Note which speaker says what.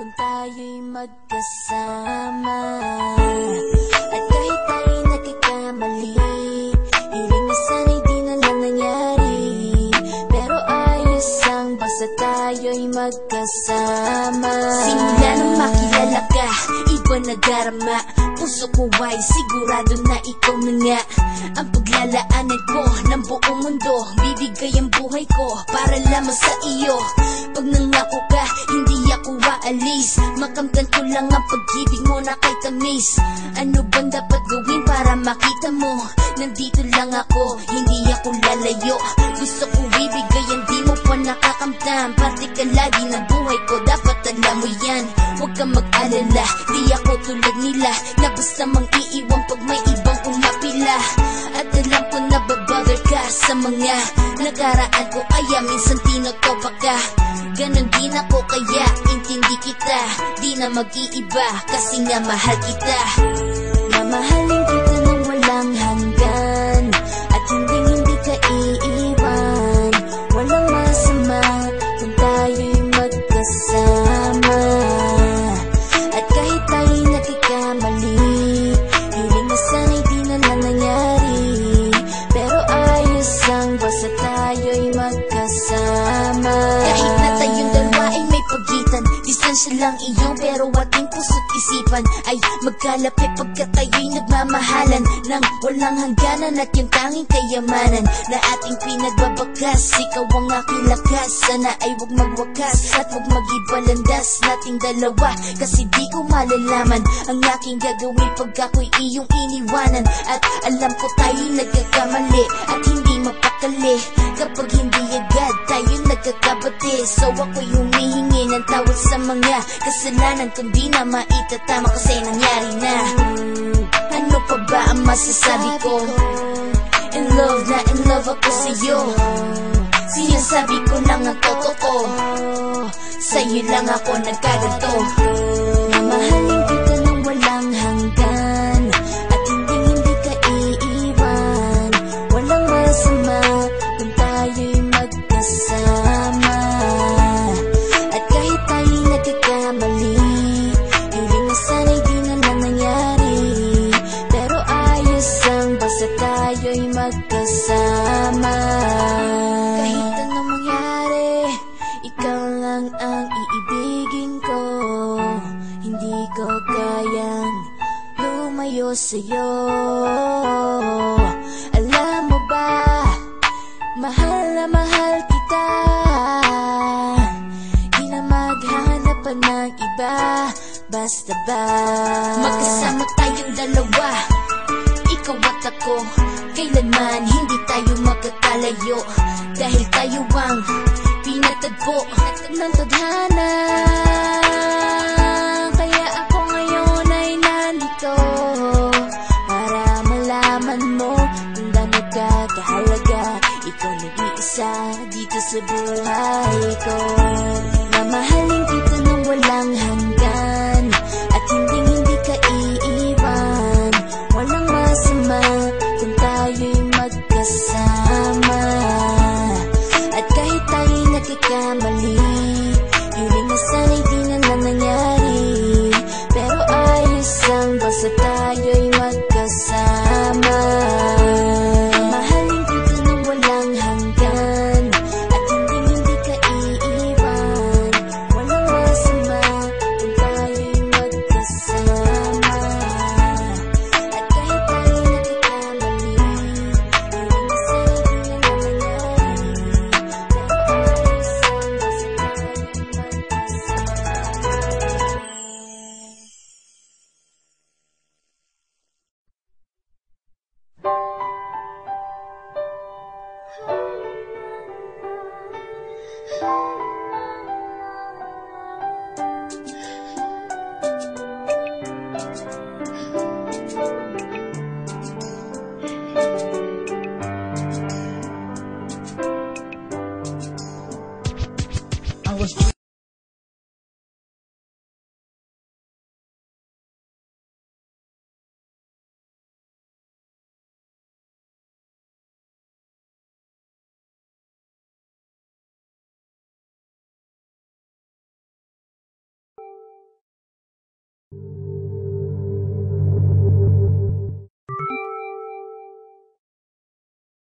Speaker 1: kung tayo'y magkasama. At kahit tayo'y nagkakamali, hiling na sana'y di na lang nangyari. Pero ayos ang basta tayo'y magkasama. Simula nang makilala ka, iba na darama. Puso ko ay sigurado na ikaw na nga ang paglalaanan ko ng buong mundo. Bibigay ang buhay ko para lamang sa iyo. Pag nangako ka, hindi ako aalis. Makamtan ko lang ang pag-ibig mo na kay tamis. Ano bang dapat gawin para makita mo? Nandito lang ako, hindi ako lalayo. Gusto ko ibigay ang di mo pa nakakamtan. Parte ka lagi ng buhay ko, dapat alam mo yan. Huwag kang mag-alala, di ako tulad nila na basta mang iiwan pag may ibang umapila. At alam ko na babother ka sa mga nakaraan ko, kaya minsan tinotopa ka. Ganon din ako kaya intindi kita. Di na mag-iiba kasi nga mahal kita. Mamahalin kita nang walang hanggan, at hindi ka iiwan. Walang masama kung tayo'y magkasama. At kahit tayo'y nagkakamali, hiling na sana'y di na lang nangyari. Pero ayos ang basta tayo'y magkasama. Kahit na tayong dalawa ay may pagitan, distansya lang iyong pero ating puso't isipan ay magkalapit pagkat tayo'y nagmamahalan ng walang hangganan. At yung tanging kayamanan na ating pinagbabakas, ikaw ang aking lakas. Sana ay huwag magwakas at huwag mag-ibalandas nating dalawa, kasi di ko malalaman ang aking gagawin pag ako'y iyong iniwanan. At alam ko tayo'y nagkakamali at hindi mapakali kapag hindi agad tayo'y nagkakabati. So ako'y humihingi ng tawad sa mga kasalanan kung di na maitatama kasi nangyari na. Ano pa ba ang masasabi ko? In love na in love ako sa'yo. Sinasabi ko lang ang totoo, sa'yo lang ako nagkaganto. Mamahalin kita nang walang hanggan, at hindi ka iiwan. Walang masama kung tayo'y magkasama. At kahit tayo'y nagkakamali, hiling na sana'y di na lang nangyari. Pero ayos ang basta tayo'y magkasama. Kahit anong mangyari, ikaw lang ang iibigin ko. Hindi ko kayang lumayo sa'yo. Alam mo ba, mahal na mahal kita. Di na maghanap pa ng iba, basta ba magkasama tayong dalawa, ikaw at ako. Kailanman hindi tayo magkakalayo, dahil tayo ang pinatagpo ng tadhana.